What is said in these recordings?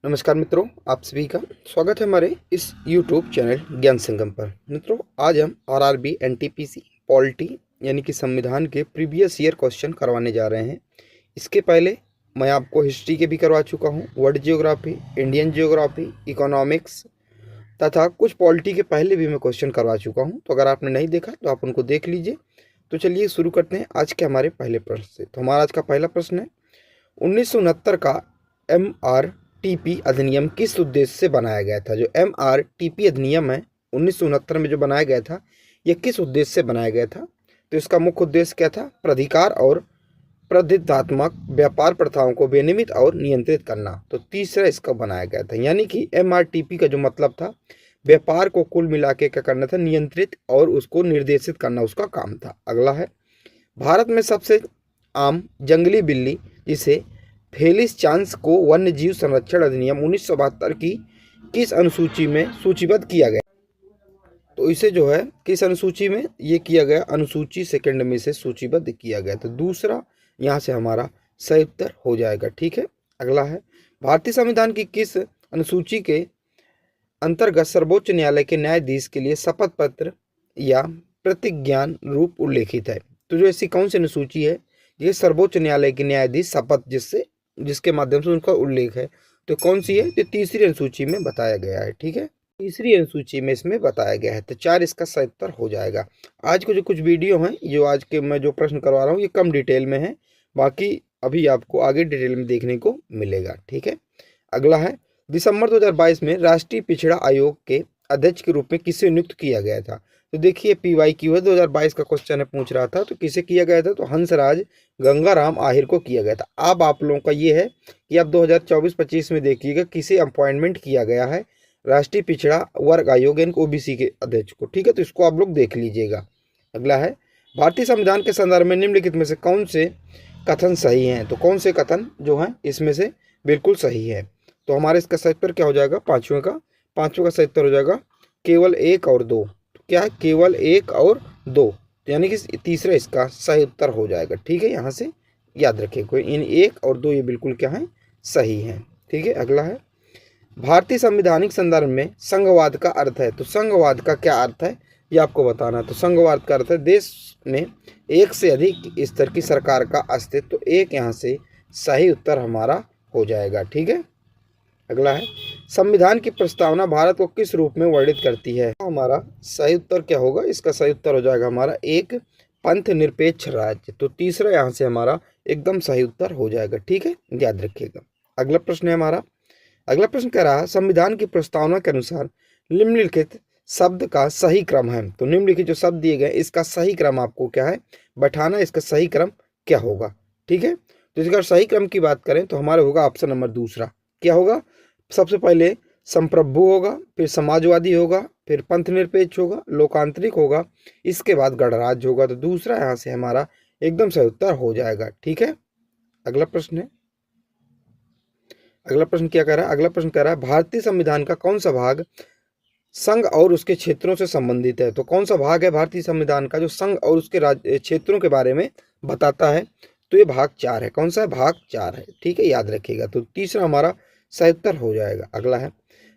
नमस्कार मित्रों, आप सभी का स्वागत है हमारे इस YouTube चैनल ज्ञान संगम पर। मित्रों, आज हम आरआरबी एनटीपीसी पॉलिटी यानी कि संविधान के प्रीवियस ईयर क्वेश्चन करवाने जा रहे हैं। इसके पहले मैं आपको हिस्ट्री के भी करवा चुका हूं, world geography, Indian geography, economics तथा कुछ पॉलिटी के पहले भी मैं क्वेश्चन करवा चुका हूँ। तो अगर आपने नहीं देखा तो आप उनको देख लीजिए। तो चलिए शुरू करते हैं आज के हमारे पहले प्रश्न से। तो हमारा आज का पहला प्रश्न है, 1969 का MRTP अधिनियम किस उद्देश्य से बनाया गया था? जो MRTP अधिनियम है 1969 में जो बनाया गया था, यह किस उद्देश्य से बनाया गया था? तो इसका मुख्य उद्देश्य क्या था? प्राधिकार और प्रतिबंधात्मक व्यापार प्रथाओं को विनियमित और नियंत्रित करना। तो तीसरा इसका बनाया गया था, यानी कि MRTP का जो मतलब था, व्यापार को कुल मिला के क्या करना था? नियंत्रित और उसको निर्देशित करना उसका काम था। अगला है, भारत में सबसे आम जंगली बिल्ली जिसे फेलिस चांस को वन्य जीव संरक्षण अधिनियम 1972 की किस अनुसूची में सूचीबद्ध किया गया? तो इसे जो है किस अनुसूची में ये किया गया? अनुसूची सेकंड में से सूचीबद्ध किया गया। तो दूसरा यहाँ से हमारा सही उत्तर हो जाएगा। ठीक है, अगला है, भारतीय संविधान की किस अनुसूची के अंतर्गत सर्वोच्च न्यायालय के न्यायाधीश के लिए शपथ पत्र या प्रतिज्ञान रूप उल्लेखित है? तो जो ऐसी कौन सी अनुसूची है? ये सर्वोच्च न्यायालय के न्यायाधीश शपथ जिसके माध्यम से उनका उल्लेख है, तो कौन सी है? तो तीसरी अनुसूची में बताया गया है। ठीक है, तीसरी अनुसूची में इसमें बताया गया है। तो 4 इसका सही उत्तर हो जाएगा। आज के जो कुछ वीडियो हैं, जो आज के मैं जो प्रश्न करवा रहा हूँ, ये कम डिटेल में है, बाकी अभी आपको आगे डिटेल में देखने को मिलेगा। ठीक है, अगला है, दिसंबर 2022 में राष्ट्रीय पिछड़ा आयोग के अध्यक्ष के रूप में किसे नियुक्त किया गया था? तो देखिए PYQ है, 2022 का क्वेश्चन है, पूछ रहा था, तो किसे किया गया था? तो हंसराज गंगाराम आहिर को किया गया था। अब आप लोगों का ये है कि अब 2024-25 में देखिएगा किसे अपॉइंटमेंट किया गया है राष्ट्रीय पिछड़ा वर्ग आयोग यानी OBC के अध्यक्ष को। ठीक है, तो इसको आप लोग देख लीजिएगा। अगला है, भारतीय संविधान के संदर्भ में निम्नलिखित में से कौन से कथन सही हैं? तो कौन से कथन जो हैं इसमें से बिल्कुल सही है? तो हमारे इसका सही उत्तर क्या हो जाएगा? पांचवें का सही उत्तर हो जाएगा केवल 1 और 2। क्या है? केवल 1 और 2, यानी कि तीसरा इसका सही उत्तर हो जाएगा। ठीक है, यहाँ से याद रखिए, कोई इन 1 और 2 ये बिल्कुल क्या है? सही है। ठीक है, अगला है, भारतीय संवैधानिक संदर्भ में संघवाद का अर्थ है। तो संघवाद का क्या अर्थ है ये आपको बताना है। तो संघवाद का अर्थ है देश में एक से अधिक स्तर की सरकार का अस्तित्व। तो एक यहाँ से सही उत्तर हमारा हो जाएगा। ठीक है, अगला है, संविधान की प्रस्तावना भारत को किस रूप में वर्णित करती है? हमारा सही उत्तर क्या होगा? इसका सही उत्तर हो जाएगा हमारा एक पंथ निरपेक्ष राज्य। तो तीसरा यहाँ से हमारा एकदम सही उत्तर हो जाएगा। ठीक है, याद रखिएगा। अगला प्रश्न है हमारा, अगला प्रश्न कह रहा है, संविधान की प्रस्तावना के अनुसार निम्नलिखित शब्द का सही क्रम है। तो निम्नलिखित जो शब्द दिए गए इसका सही क्रम आपको क्या है? बैठाना। इसका सही क्रम क्या होगा? ठीक है, तो इसका सही क्रम की बात करें तो हमारा होगा ऑप्शन नंबर दूसरा। क्या होगा? सबसे पहले संप्रभु होगा, फिर समाजवादी होगा, फिर पंथ निरपेक्ष होगा, लोकांतरिक होगा, इसके बाद गणराज्य होगा। तो दूसरा यहाँ से हमारा एकदम सही उत्तर हो जाएगा। ठीक है, अगला प्रश्न है, अगला प्रश्न क्या कह रहा है? अगला प्रश्न कह रहा है, भारतीय संविधान का कौन सा भाग संघ और उसके क्षेत्रों से संबंधित है? तो कौन सा भाग है भारतीय संविधान का जो संघ और उसके क्षेत्रों के बारे में बताता है? तो ये भाग 4 है। कौन सा है? भाग 4 है। ठीक है, याद रखिएगा। तो तीसरा हमारा सही उत्तर हो जाएगा। अगला है,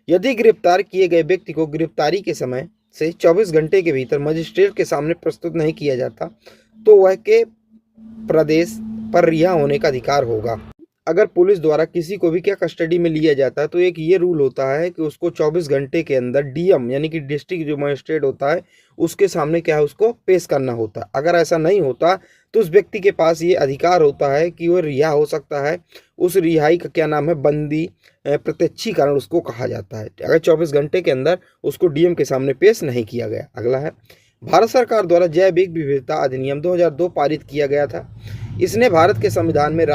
यदि गिरफ्तार किए गए व्यक्ति को गिरफ्तारी के समय से 24 घंटे के भीतर मजिस्ट्रेट के सामने प्रस्तुत नहीं किया जाता तो वह के प्रदेश पर रिहा होने का अधिकार होगा। अगर पुलिस द्वारा किसी को भी क्या कस्टडी में लिया जाता है तो एक ये रूल होता है कि उसको 24 घंटे के अंदर DM यानी कि डिस्ट्रिक्ट जो मजिस्ट्रेट होता है उसके सामने क्या है? उसको पेश करना होता है। अगर ऐसा नहीं होता तो उस व्यक्ति के पास ये अधिकार होता है कि वो रिहा हो सकता है। उस रिहाई का क्या नाम है? बंदी प्रत्यक्षीकरण उसको कहा जाता है, अगर 24 घंटे के अंदर उसको DM के सामने पेश नहीं किया गया। अगला है, भारत सरकार द्वारा जैविक विविधता अधिनियम 2002 पारित किया गया था। इसने भारत के संविधान में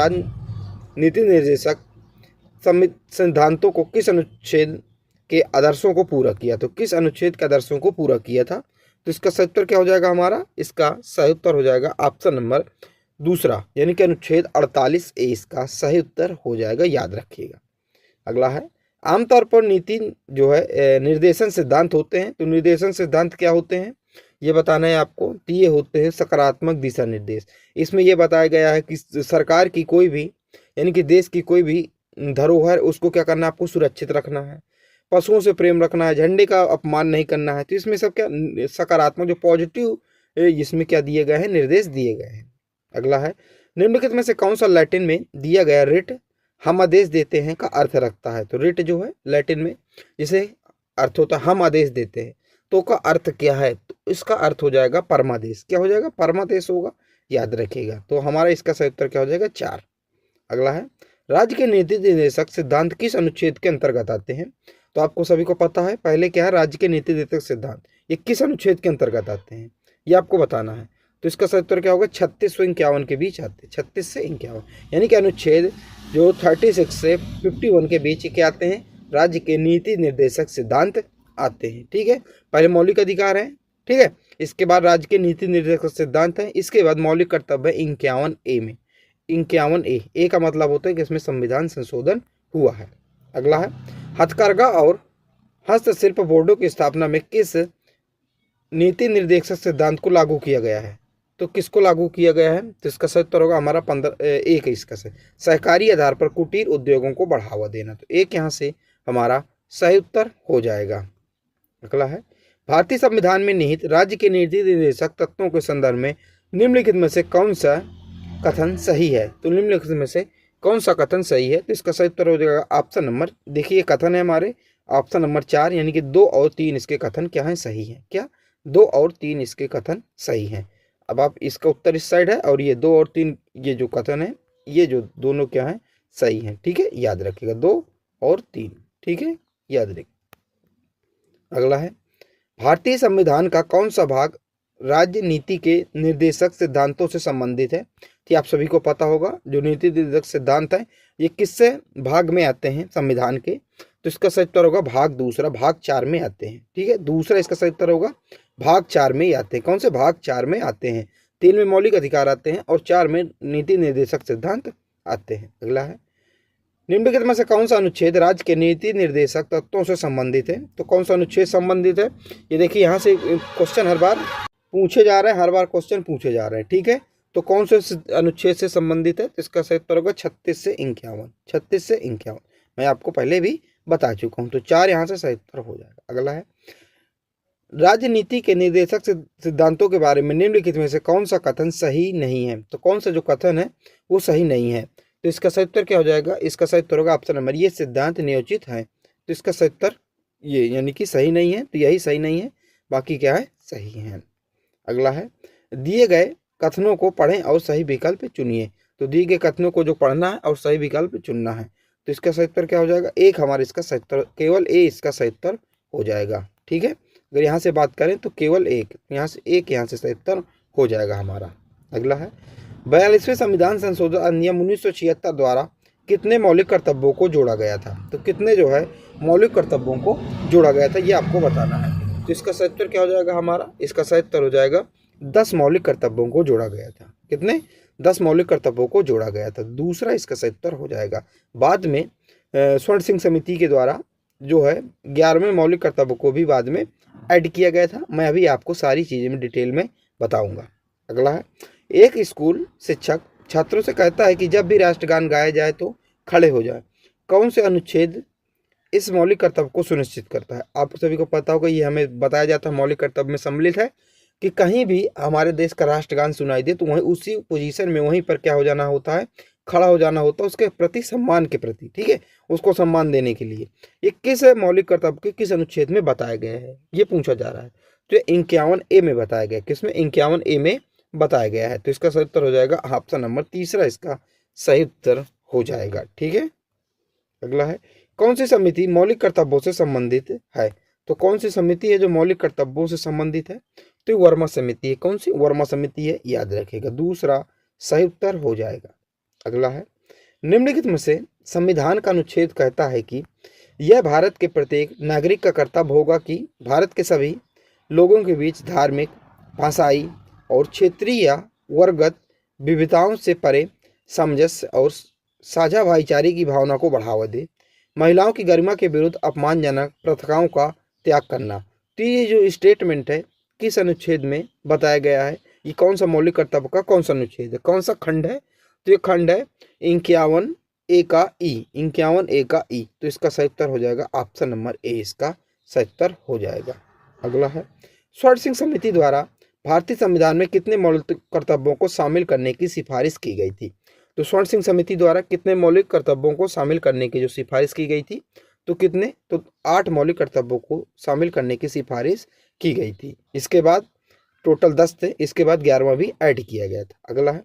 नीति निर्देशक सिद्धांतों को किस अनुच्छेद के आदर्शों को पूरा किया? तो किस अनुच्छेद के आदर्शों को पूरा किया था? तो इसका सही उत्तर क्या हो जाएगा हमारा? इसका सही उत्तर हो जाएगा ऑप्शन नंबर दूसरा, यानी कि अनुच्छेद 48A इसका सही उत्तर हो जाएगा। याद रखिएगा। अगला है, आमतौर पर नीति जो है निर्देशन सिद्धांत होते हैं। तो निर्देशन सिद्धांत क्या होते हैं ये बताना है आपको। तो ये होते हैं सकारात्मक दिशा निर्देश। इसमें यह बताया गया है कि सरकार की कोई भी यानी कि देश की कोई भी धरोहर उसको क्या करना है, आपको सुरक्षित रखना है, पशुओं से प्रेम रखना है, झंडे का अपमान नहीं करना है। तो इसमें सब क्या सकारात्मक जो पॉजिटिव इसमें क्या दिए गए हैं, निर्देश दिए गए हैं। अगला है, निम्नलिखित में से कौन सा लैटिन में दिया गया रिट हम आदेश देते हैं का अर्थ रखता है। तो रिट जो है लैटिन में जिसे अर्थ होता है हम आदेश देते हैं, तो का अर्थ क्या है, तो इसका अर्थ हो जाएगा परमादेश। क्या हो जाएगा, परमादेश होगा, याद रखिएगा। तो हमारा इसका सही उत्तर क्या हो जाएगा, 4। अगला है, राज्य के नीति निर्देशक सिद्धांत किस अनुच्छेद के अंतर्गत आते हैं। तो आपको सभी को पता है पहले क्या है, राज्य के नीति निर्देशक सिद्धांत ये किस अनुच्छेद के अंतर्गत आते हैं, ये आपको बताना है। तो इसका सही उत्तर क्या होगा, 36 से 51 के बीच आते हैं, 36 से 51, यानी कि अनुच्छेद जो 36 से 51 के बीच क्या आते हैं, राज्य के नीति निर्देशक सिद्धांत आते हैं। ठीक है, पहले मौलिक अधिकार है, ठीक है, इसके बाद राज्य के नीति निर्देशक सिद्धांत है, इसके बाद मौलिक कर्तव्य 51A में। 51A का मतलब होता है कि इसमें संविधान संशोधन हुआ है। अगला है, हथकरघा और हस्तशिल्प बोर्डों की स्थापना में किस नीति निर्देशक सिद्धांत को लागू किया गया है। तो किसको लागू किया गया है, तो इसका सही उत्तर होगा हमारा 15A इसका से सहकारी आधार पर कुटीर उद्योगों को बढ़ावा देना। तो एक यहाँ से हमारा सही उत्तर हो जाएगा। अगला है, भारतीय संविधान में निहित राज्य के नीति निर्देशक तत्वों के संदर्भ में निम्नलिखित में से कौन सा कथन सही है। तो निम्नलिखित में से कौन सा कथन सही है, तो इसका सही उत्तर हो जाएगा ऑप्शन नंबर, देखिए कथन है हमारे ऑप्शन नंबर 4, यानी कि 2 और 3 इसके कथन क्या है, सही है। क्या 2 और 3 इसके कथन सही हैं। अब आप इसका उत्तर इस साइड है और ये 2 और 3 ये जो कथन है ये जो दोनों क्या है, सही हैं। ठीक है, याद रखिएगा 2 और 3, ठीक है, याद रखिए। अगला है, भारतीय संविधान का कौन सा भाग राज्य नीति के निर्देशक सिद्धांतों से संबंधित है। कि आप सभी को पता होगा जो नीति निर्देशक सिद्धांत है ये किससे भाग में आते हैं संविधान के, तो इसका सही उत्तर होगा भाग दूसरा, भाग 4 में आते हैं। ठीक है, दूसरा इसका सही उत्तर होगा भाग 4 में ही आते हैं। कौन से भाग 4 में आते हैं, 3 में मौलिक अधिकार आते हैं और 4 में नीति निर्देशक सिद्धांत आते हैं। अगला है, निम्नलिखित में से कौन सा अनुच्छेद राज्य के नीति निर्देशक तत्वों से संबंधित है। तो कौन सा अनुच्छेद संबंधित है, ये देखिए यहाँ से क्वेश्चन हर बार पूछे जा रहे हैं, हर बार क्वेश्चन पूछे जा रहे हैं। ठीक है, तो कौन से अनुच्छेद से संबंधित है, तो इसका सही उत्तर होगा 36 से 51, 36 से 51 मैं आपको पहले भी बता चुका हूँ। तो 4 यहाँ से सही उत्तर हो जाएगा। अगला है, राजनीति के निर्देशक सिद्धांतों के बारे में निम्नलिखित में से कौन सा कथन सही नहीं है। तो कौन सा जो कथन है वो सही नहीं है, तो इसका सही उत्तर क्या हो जाएगा, इसका सही उत्तर होगा ऑप्शन नंबर, ये सिद्धांत नियोजित है। तो इसका सही उत्तर ये यानी कि सही नहीं है, तो यही सही नहीं है, बाकी क्या है सही है। अगला है, दिए गए कथनों को पढ़ें और सही विकल्प चुनिए। तो दिए गए कथनों को जो पढ़ना है और सही विकल्प चुनना है, तो इसका सही उत्तर क्या हो जाएगा, एक हमारे इसका सही उत्तर, केवल ए इसका सही उत्तर हो जाएगा। ठीक है, अगर यहाँ से बात करें तो केवल एक, यहाँ से एक यहाँ से सही उत्तर हो जाएगा हमारा। अगला है, 42वें संविधान संशोधन अधिनियम 1976 द्वारा कितने मौलिक कर्तव्यों को जोड़ा गया था। तो कितने जो है मौलिक कर्तव्यों को जोड़ा गया था ये आपको बताना है। तो इसका सही उत्तर क्या हो जाएगा हमारा, इसका सही उत्तर हो जाएगा 10 मौलिक कर्तव्यों को जोड़ा गया था। कितने, 10 मौलिक कर्तव्यों को जोड़ा गया था। दूसरा इसका सही उत्तर हो जाएगा, बाद में स्वर्ण सिंह समिति के द्वारा जो है 11वें मौलिक कर्तव्य को भी बाद में ऐड किया गया था। मैं अभी आपको सारी चीज़ें में डिटेल में बताऊंगा। अगला है, एक स्कूल शिक्षक छात्रों से कहता है कि जब भी राष्ट्रगान गाया जाए तो खड़े हो जाए। कौन से अनुच्छेद इस मौलिक कर्तव्य को सुनिश्चित करता है। आप सभी को पता होगा ये हमें बताया जाता है मौलिक कर्तव्य में सम्मिलित है कि कहीं भी हमारे देश का राष्ट्रगान सुनाई दे तो वहीं उसी पोजीशन में वहीं पर क्या हो जाना होता है, खड़ा हो जाना होता है, उसके प्रति सम्मान के प्रति। ठीक है, उसको सम्मान देने के लिए ये किस मौलिक कर्तव्य के किस अनुच्छेद में बताया गया है ये पूछा जा रहा है। तो 51A में बताया गया, किसमें 51A में बताया गया है। तो इसका सही उत्तर हो जाएगा ऑप्शन नंबर तीसरा इसका सही उत्तर हो जाएगा। ठीक है, अगला है, कौन सी समिति मौलिक कर्तव्यों से संबंधित है। तो कौन सी समिति है जो मौलिक कर्तव्यों से संबंधित है, तो वर्मा समिति है। कौन सी, वर्मा समिति है, याद रखिएगा, दूसरा सही उत्तर हो जाएगा। अगला है, निम्नलिखित में से संविधान का अनुच्छेद कहता है कि यह भारत के प्रत्येक नागरिक का कर्तव्य होगा कि भारत के सभी लोगों के बीच धार्मिक, भाषाई और क्षेत्रीय वर्गगत विविधताओं से परे सामंजस्य और साझा भाईचारे की भावना को बढ़ावा दे, महिलाओं की गरिमा के विरुद्ध अपमानजनक प्रथाओं का त्याग करना। तो ये जो स्टेटमेंट है किस अनुच्छेद में बताया गया है, ये कौन सा मौलिक कर्तव्य का कौन सा अनुच्छेद है, कौन सा खंड है, तो ये खंड है 51 ए का ई, 51 ए का ई, तो इसका सही उत्तर हो जाएगा ऑप्शन नंबर ए, इसका सही उत्तर हो जाएगा। अगला है, स्वर्ण सिंह समिति द्वारा भारतीय संविधान में कितने मौलिक कर्तव्यों को शामिल करने की सिफारिश की गई थी? तो स्वर्ण सिंह समिति द्वारा कितने मौलिक कर्तव्यों को शामिल करने की जो सिफारिश की गई थी, तो कितने, तो 8 मौलिक कर्तव्यों को शामिल करने की सिफारिश की गई थी। इसके बाद टोटल 10 थे, इसके बाद 11वां भी ऐड किया गया था। अगला है,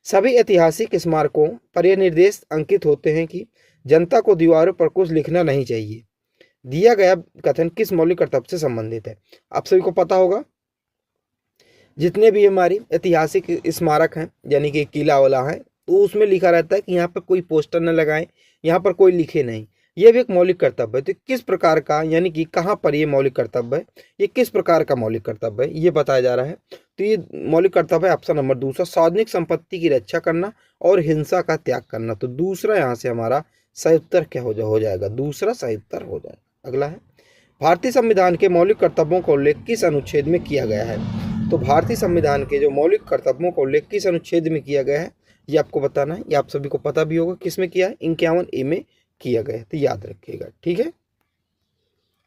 सभी ऐतिहासिक स्मारकों पर यह निर्देश अंकित होते हैं कि जनता को दीवारों पर कुछ लिखना नहीं चाहिए। दिया गया कथन किस मौलिक कर्तव्य से संबंधित है? आप सभी को पता होगा, जितने भी हमारी ऐतिहासिक स्मारक हैं यानी कि किला वाला है, तो उसमें लिखा रहता है कि यहाँ पर कोई पोस्टर न लगाएं, यहाँ पर कोई लिखे नहीं। ये भी एक मौलिक कर्तव्य है। तो किस प्रकार का, यानी कि कहाँ पर ये मौलिक कर्तव्य है, ये किस प्रकार का मौलिक कर्तव्य है, ये बताया जा रहा है। तो ये मौलिक कर्तव्य है ऑप्शन नंबर दूसरा, सार्वजनिक संपत्ति की रक्षा करना और हिंसा का त्याग करना। तो दूसरा यहाँ से हमारा सही उत्तर क्या हो जाएगा, दूसरा सही उत्तर हो जाएगा। अगला है, भारतीय संविधान के मौलिक कर्तव्यों का उल्लेख किस अनुच्छेद में किया गया है? तो भारतीय संविधान के जो मौलिक कर्तव्यों का उल्लेख किस अनुच्छेद में किया गया है, ये आपको बताना है। ये आप सभी को पता भी होगा किस में किया है, 51 ए में किया गया है, तो याद रखिएगा, ठीक है।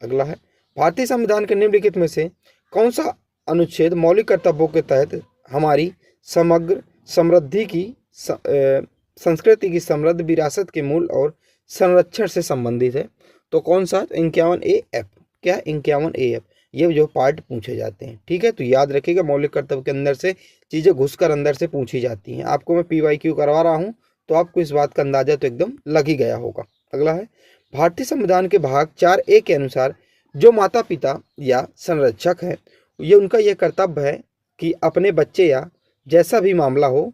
अगला है, भारतीय संविधान के निम्नलिखित में से कौन सा अनुच्छेद मौलिक कर्तव्यों के तहत हमारी समग्र समृद्धि की संस्कृति की समृद्ध विरासत के मूल और संरक्षण से संबंधित है? तो कौन सा? 51 AF। क्या? 51 AF। ये जो पार्ट पूछे जाते हैं, ठीक है। तो याद रखिएगा, मौलिक कर्तव्य के अंदर से चीज़ें घुसकर अंदर से पूछी जाती हैं। आपको मैं PYQ करवा रहा हूँ, तो आपको इस बात का अंदाजा तो एकदम लग ही गया होगा। अगला है, भारतीय संविधान के भाग 4A के अनुसार जो माता पिता या संरक्षक है, ये उनका यह कर्तव्य है कि अपने बच्चे या जैसा भी मामला हो,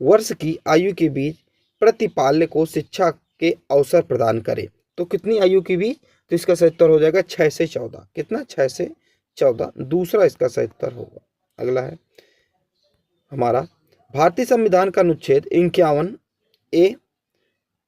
वर्ष की आयु के बीच प्रतिपाल्य को शिक्षा के अवसर प्रदान करे। तो कितनी आयु के बीच? तो इसका सही उत्तर हो जाएगा 6 से 14। कितना? 6 से 14, दूसरा इसका सही उत्तर होगा। अगला है हमारा, भारतीय संविधान का अनुच्छेद 51A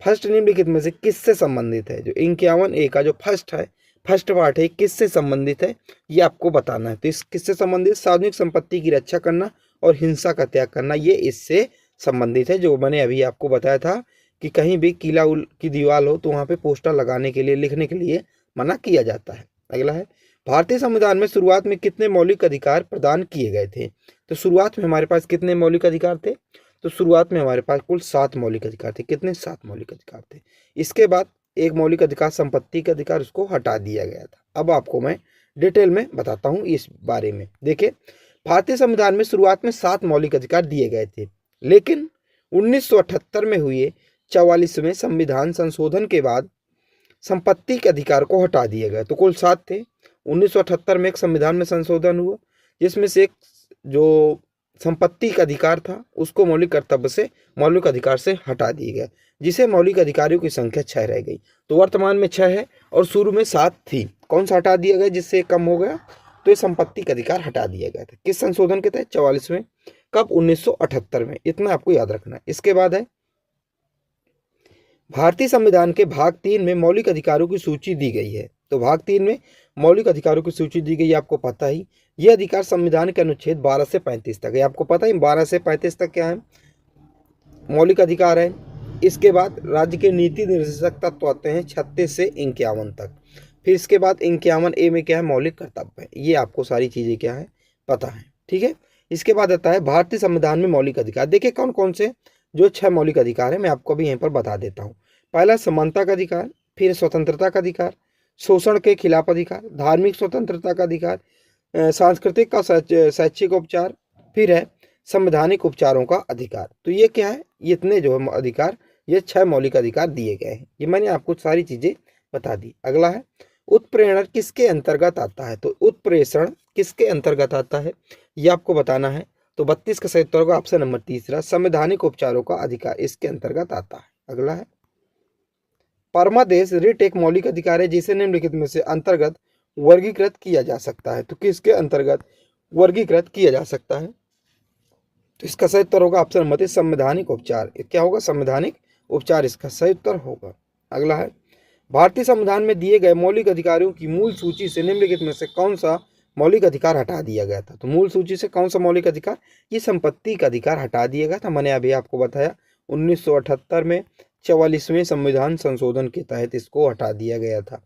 फर्स्ट निम्नलिखित में से किससे संबंधित है? जो 51A का जो फर्स्ट है, फर्स्ट पार्ट है, किससे संबंधित है, ये आपको बताना है। तो इस किससे संबंधित? सार्वजनिक संपत्ति की रक्षा करना और हिंसा का त्याग करना, ये इससे संबंधित है। जो मैंने अभी आपको बताया था कि कहीं भी किला की दीवार हो तो वहाँ पे पोस्टर लगाने के लिए, लिखने के लिए मना किया जाता है। अगला है, भारतीय संविधान में शुरुआत में कितने मौलिक अधिकार प्रदान किए गए थे? तो शुरुआत में हमारे पास कितने मौलिक अधिकार थे? तो शुरुआत में हमारे पास कुल 7 मौलिक अधिकार थे। कितने? 7 मौलिक अधिकार थे। इसके बाद एक मौलिक अधिकार, संपत्ति का अधिकार, उसको हटा दिया गया था। अब आपको मैं डिटेल में बताता हूँ इस बारे में। देखिए, भारतीय संविधान में शुरुआत में 7 मौलिक अधिकार दिए गए थे, लेकिन 1978 में हुए 44वें संविधान संशोधन के बाद संपत्ति के अधिकार को हटा दिया गया। तो कुल 7 थे। 1978 में एक संविधान में संशोधन हुआ, जिसमें से एक जो संपत्ति का अधिकार था उसको मौलिक अधिकार से हटा दिया गया, जिसे मौलिक अधिकारियों की संख्या 6 रह गई। तो वर्तमान में 6 है और शुरू में 7 थी। कौन सा हटा दिया गया जिससे कम हो गया? तो ये संपत्ति का अधिकार हटा दिया गया था। किस संशोधन के तहत? 44वें। कब? 1978 में। इतना आपको याद रखना है। इसके बाद है, भारतीय संविधान के भाग 3 में मौलिक अधिकारों की सूची दी गई है। तो भाग 3 में मौलिक अधिकारों की सूची दी गई है, आपको पता ही। ये अधिकार संविधान के अनुच्छेद 12 से 35 तक है। आपको पता ही 12 से 35 तक क्या है? मौलिक अधिकार है। इसके बाद राज्य के नीति निर्देशक तत्व आते हैं 36 से 51 तक। फिर इसके बाद 51A में क्या है? मौलिक कर्तव्य है। ये आपको सारी चीज़ें क्या है? पता है, ठीक है। इसके बाद आता है भारतीय संविधान में मौलिक अधिकार। देखिए कौन कौन से जो 6 मौलिक अधिकार है, मैं आपको भी यहीं पर बता देता हूँ। पहला समानता का अधिकार, फिर स्वतंत्रता का अधिकार, शोषण के खिलाफ अधिकार, धार्मिक स्वतंत्रता का अधिकार, सांस्कृतिक का शैक्षिक उपचार, फिर है संवैधानिक उपचारों का अधिकार। तो ये क्या है? ये इतने जो है अधिकार, ये 6 मौलिक अधिकार दिए गए हैं। ये मैंने आपको सारी चीज़ें बता दी। अगला है, उत्प्रेरण किसके अंतर्गत आता है? तो उत्प्रेषण किसके अंतर्गत आता है, ये आपको बताना है। तो 32 का सही उत्तर होगा ऑप्शन नंबर तीसरा, संवैधानिक उपचारों का अधिकार इसके अंतर्गत आता है। अगला है, परमादेश रिट एक मौलिक अधिकार है जिसे निम्नलिखित में से अंतर्गत वर्गीकृत किया जा सकता है। तो किसके अंतर्गत वर्गीकृत किया जा सकता है? तो इसका सही उत्तर होगा ऑप्शन नंबर 3, संवैधानिक उपचार। क्या होगा? संवैधानिक उपचार इसका सही उत्तर होगा। अगला है, भारतीय संविधान में दिए गए मौलिक अधिकारों की मूल सूची से निम्नलिखित में से कौन सा मौलिक अधिकार हटा दिया गया था? तो मूल सूची से कौन सा मौलिक अधिकार? ये संपत्ति का अधिकार हटा दिया गया था। मैंने अभी आपको बताया 1978 में 44वें संविधान संशोधन के तहत इसको हटा दिया गया था,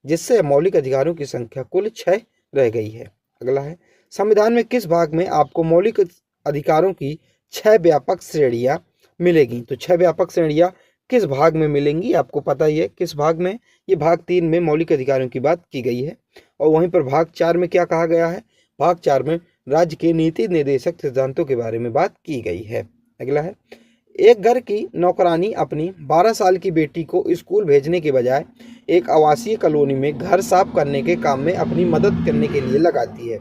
जिससे मौलिक अधिकारों की संख्या कुल 6 रह गई है। अगला है, संविधान में किस भाग में आपको मौलिक अधिकारों की 6 व्यापक श्रेणियां मिलेगी? तो 6 व्यापक श्रेणियां किस भाग में मिलेंगी आपको पता ही है, किस भाग में? ये भाग 3 में मौलिक अधिकारों की बात की गई है, और वहीं पर भाग 4 में क्या कहा गया है? भाग 4 में राज्य के नीति निर्देशक सिद्धांतों के बारे में बात की गई है। अगला है, एक घर की नौकरानी अपनी 12 साल की बेटी को स्कूल भेजने के बजाय एक आवासीय कॉलोनी में घर साफ करने के काम में अपनी मदद करने के लिए लगाती है।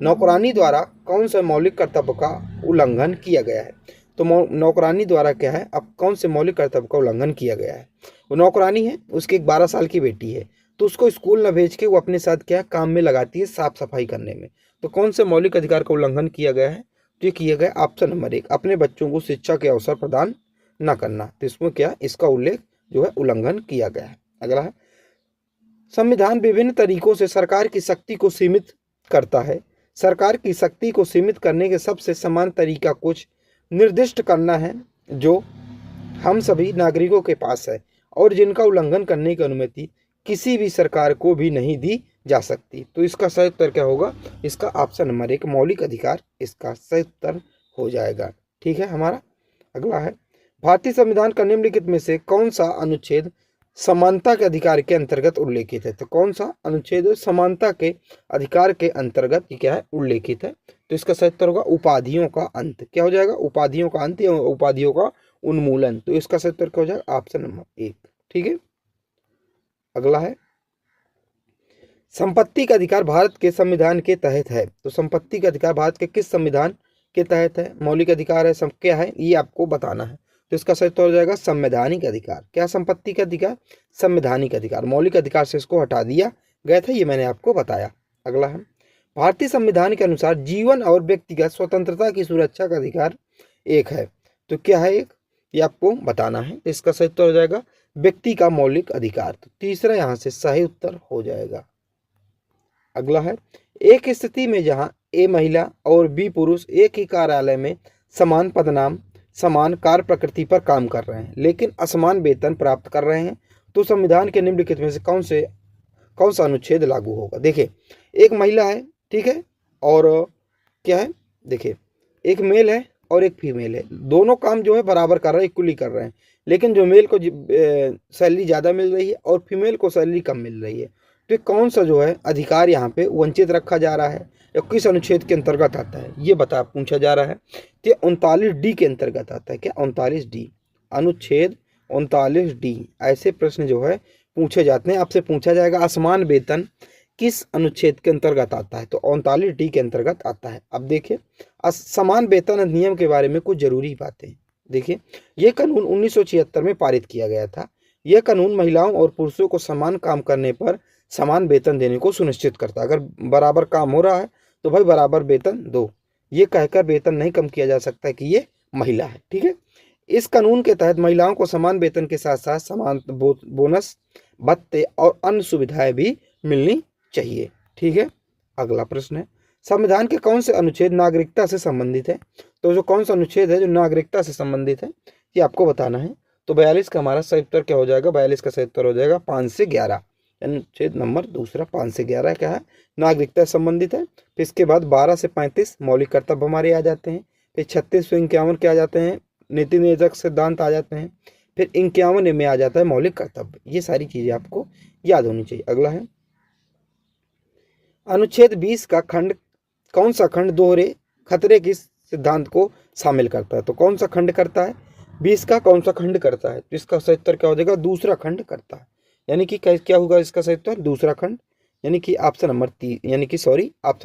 नौकरानी द्वारा कौन से मौलिक कर्तव्य का उल्लंघन किया गया है? तो नौकरानी द्वारा क्या है, अब कौन से मौलिक कर्तव्य का उल्लंघन किया गया है? वो नौकरानी है, उसकी एक 12 साल की बेटी है, तो उसको स्कूल न भेज के वो अपने साथ क्या काम में लगाती है, साफ सफाई करने में। तो कौन से मौलिक अधिकार का उल्लंघन किया गया है? तो ये किया गया ऑप्शन नंबर 1, अपने बच्चों को शिक्षा के अवसर प्रदान न करना। तो इसमें क्या, इसका उल्लेख जो है उल्लंघन किया गया है। अगला है, संविधान विभिन्न तरीकों से सरकार की शक्ति को सीमित करता है। सरकार की शक्ति को सीमित करने के सबसे समान तरीका कुछ निर्दिष्ट करना है जो हम सभी नागरिकों के पास है और जिनका उल्लंघन करने की अनुमति किसी भी सरकार को भी नहीं दी जा सकती। तो इसका सही उत्तर क्या होगा? इसका ऑप्शन नंबर 1 मौलिक अधिकार इसका सही उत्तर हो जाएगा। ठीक है हमारा। अगला है, भारतीय संविधान का निम्नलिखित में से कौन सा अनुच्छेद समानता के अधिकार के अंतर्गत उल्लेखित है? तो कौन सा अनुच्छेद समानता के अधिकार के अंतर्गत क्या है, उल्लेखित है? तो इसका सही उत्तर होगा उपाधियों का अंत। क्या हो जाएगा? उपाधियों का अंत या उपाधियों का उन्मूलन। तो इसका सही उत्तर क्या हो जाएगा? Option number 1। ठीक है। अगला है, संपत्ति का अधिकार भारत के संविधान के तहत है। तो संपत्ति का अधिकार भारत के किस संविधान के तहत है? मौलिक अधिकार है, सब क्या है ये आपको बताना है। तो इसका सही उत्तर हो जाएगा संवैधानिक अधिकार। क्या संपत्ति का अधिकार? संवैधानिक अधिकार। मौलिक अधिकार से इसको हटा दिया गया था, ये मैंने आपको बताया। अगला है, भारतीय संविधान के अनुसार जीवन और व्यक्तिगत स्वतंत्रता की सुरक्षा का अधिकार एक है। तो क्या है एक, ये आपको बताना है। तो इसका सही उत्तर हो जाएगा व्यक्ति का मौलिक अधिकार। तो तीसरा यहाँ से सही उत्तर हो जाएगा। अगला है, एक स्थिति में जहां ए महिला और बी पुरुष एक ही कार्यालय में समान पदनाम समान कार्य प्रकृति पर काम कर रहे हैं लेकिन असमान वेतन प्राप्त कर रहे हैं, तो संविधान के निम्नलिखित में से कौन सा अनुच्छेद लागू होगा? देखिए, एक महिला है, ठीक है, और क्या है, देखिए एक मेल है और एक फीमेल है, दोनों काम जो है बराबर कर रहे हैं, इक्वली कर रहे हैं, लेकिन जो मेल को सैलरी ज़्यादा मिल रही है और फीमेल को सैलरी कम मिल रही है। तो कौन सा जो है अधिकार यहाँ पे वंचित रखा जा रहा है या किस अनुच्छेद के अंतर्गत आता है, ये पूछा जा रहा है। तो 39D के अंतर्गत आता है। क्या? 39D, अनुच्छेद 39D। ऐसे प्रश्न जो है पूछे जाते हैं। आपसे पूछा जाएगा असमान वेतन किस अनुच्छेद के अंतर्गत आता है? तो 39D के अंतर्गत आता है। अब देखिए, समान वेतन अधिनियम के बारे में कुछ जरूरी बातें। देखिए, ये कानून 1976 में पारित किया गया था। यह कानून महिलाओं और पुरुषों को समान काम करने पर समान वेतन देने को सुनिश्चित करता है। अगर बराबर काम हो रहा है तो भाई बराबर वेतन दो, ये कहकर वेतन नहीं कम किया जा सकता कि ये महिला है। ठीक है। इस कानून के तहत महिलाओं को समान वेतन के साथ साथ समान बोनस, भत्ते और अन्य सुविधाएं भी मिलनी चाहिए। ठीक है। अगला प्रश्न है, संविधान के कौन से अनुच्छेद नागरिकता से संबंधित है? तो जो कौन सा अनुच्छेद है जो नागरिकता से संबंधित है ये आपको बताना है। तो 42 का हमारा सही उत्तर क्या हो जाएगा? 42 का सही उत्तर हो जाएगा 5 से 11। अनुच्छेद नंबर दूसरा 5 से 11 क्या है? नागरिकता से संबंधित है। फिर इसके बाद 12 से 35 मौलिक कर्तव्य हमारे आ जाते हैं। फिर 36 से 51 क्या आ जाते हैं? नीति निर्देशक सिद्धांत आ जाते हैं। फिर 51 में आ जाता है मौलिक कर्तव्य। ये सारी चीजें आपको याद होनी चाहिए। अगला है, अनुच्छेद 20 का खंड कौन सा खंड दोहरे खतरे के सिद्धांत को शामिल करता है? तो कौन सा खंड करता है? 20 का कौन सा खंड करता है? तो इसका सही उत्तर क्या हो जाएगा? दूसरा खंड करता है। यानी कि क्या होगा इसका सही उत्तर? दूसरा खंड, यानी कि ऑप्शन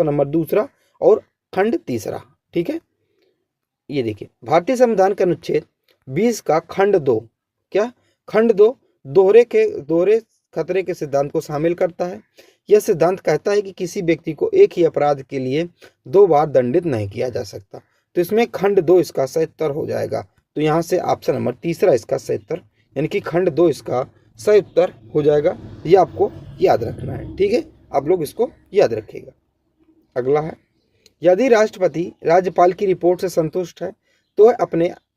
नंबर दूसरा और खंड तीसरा। ठीक है। ये देखिए, भारतीय संविधान का अनुच्छेद 20 का खंड 2, क्या खंड 2 दोहरे खतरे के सिद्धांत को शामिल करता है। यह सिद्धांत कहता है कि किसी व्यक्ति को एक ही अपराध के लिए 2 बार दंडित नहीं किया जा सकता। तो इसमें खंड 2 इसका सही उत्तर हो जाएगा। तो यहाँ से ऑप्शन नंबर तीसरा इसका सही उत्तर, यानी कि खंड 2 इसका सही उत्तर हो जाएगा। ये आपको याद रखना है। ठीक है, आप लोग इसको याद रखिएगा। अगला है, यदि राष्ट्रपति राज्यपाल की रिपोर्ट से संतुष्ट है तो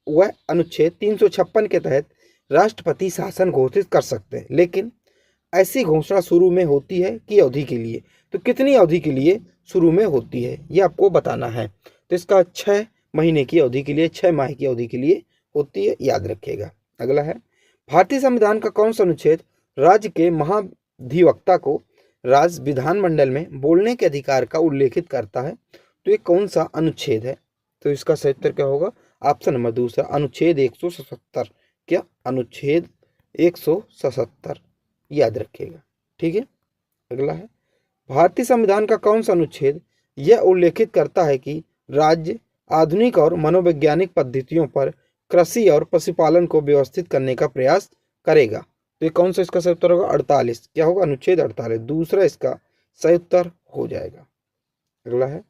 वह अनुच्छेद 356 के तहत राष्ट्रपति शासन घोषित कर सकते हैं, लेकिन ऐसी घोषणा शुरू में होती है कि अवधि के लिए, तो कितनी अवधि के लिए शुरू में होती है ये आपको बताना है। तो इसका 6 महीने की अवधि के लिए, 6 माह की अवधि के लिए होती है, याद रखिएगा। अगला है, भारतीय संविधान का कौन सा अनुच्छेद राज्य के महाधिवक्ता को राज्य विधानमंडल में बोलने के अधिकार का उल्लेखित करता है? तो ये कौन सा अनुच्छेद है? तो इसका सही उत्तर क्या होगा? ऑप्शन नंबर दूसरा, अनुच्छेद 177। क्या? अनुच्छेद 177, याद रखिएगा। ठीक है। अगला है, भारतीय संविधान का कौन सा अनुच्छेद यह उल्लेखित करता है कि राज्य आधुनिक और मनोवैज्ञानिक पद्धतियों पर कृषि और पशुपालन को व्यवस्थित करने का प्रयास करेगा? तो ये कौन सा इसका सही उत्तर होगा? 48। क्या होगा? अनुच्छेद 48 दूसरा इसका सही उत्तर हो जाएगा। अगला है,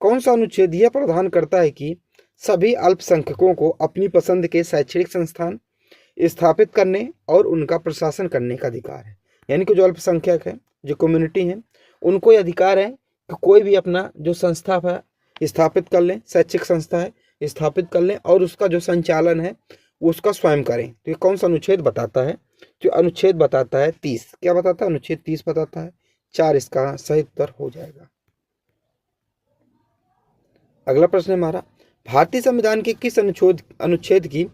कौन सा अनुच्छेद यह प्रावधान करता है कि सभी अल्पसंख्यकों को अपनी पसंद के शैक्षणिक संस्थान स्थापित करने और उनका प्रशासन करने का अधिकार है? यानी कि जो अल्पसंख्यक है, जो कम्युनिटी है, उनको यह अधिकार है कि कोई भी अपना जो संस्था है स्थापित कर लें, शैक्षिक संस्था है स्थापित कर लें और उसका जो संचालन है वो उसका स्वयं करें। तो ये कौन सा अनुच्छेद बताता है? जो अनुच्छेद बताता है 30। क्या बताता है? अनुच्छेद 30 बताता है। 4 इसका सही उत्तर हो जाएगा। अगला प्रश्न है हमारा, भारतीय संविधान के किस अनुच्छेद की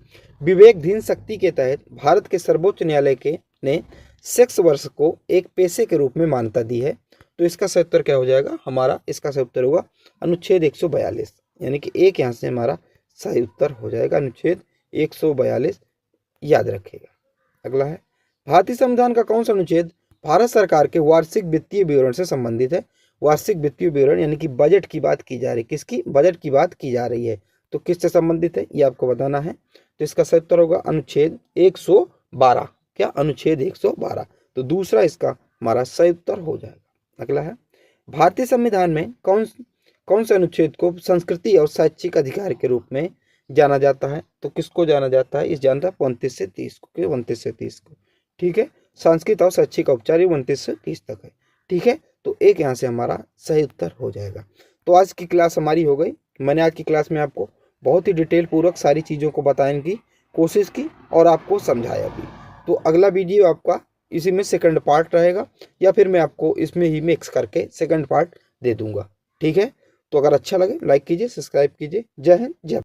विवेकधीन शक्ति के तहत भारत के सर्वोच्च न्यायालय के ने सेक्स वर्क को एक पेशे के रूप में मान्यता दी है? तो इसका सही उत्तर क्या हो जाएगा हमारा? इसका सही उत्तर होगा अनुच्छेद 142, यानी कि एक यहाँ से हमारा सही उत्तर हो जाएगा अनुच्छेद 142, याद रखिएगा। अगला है, भारतीय संविधान का कौन सा अनुच्छेद भारत सरकार के वार्षिक वित्तीय विवरण से संबंधित है? वार्षिक वित्तीय विवरण यानी कि बजट की बात की जा रही है। किसकी? बजट की बात की जा रही है। तो किससे संबंधित है ये आपको बताना है। तो इसका सही उत्तर होगा अनुच्छेद 112। क्या? अनुच्छेद 112। तो दूसरा इसका हमारा सही उत्तर हो जाएगा। अगला है, भारतीय संविधान में कौन से अनुच्छेद को संस्कृति और शैक्षिक अधिकार के रूप में जाना जाता है? तो किसको जाना जाता है? इस जानता है 29 से 30 को। 29 से 30 को। ठीक है। संस्कृत और शैक्षिक औपचारिक 29 से 30 तक है। ठीक है। तो एक यहाँ से हमारा सही उत्तर हो जाएगा। तो आज की क्लास हमारी हो गई। मैंने आज की क्लास में आपको बहुत ही डिटेल पूर्वक सारी चीज़ों को बताने की कोशिश की और आपको समझाया भी। तो अगला वीडियो आपका इसी में सेकंड पार्ट रहेगा, या फिर मैं आपको इसमें ही मिक्स करके सेकंड पार्ट दे दूंगा। ठीक है। तो अगर अच्छा लगे लाइक कीजिए, सब्सक्राइब कीजिए। जय हिंद, जय भारत।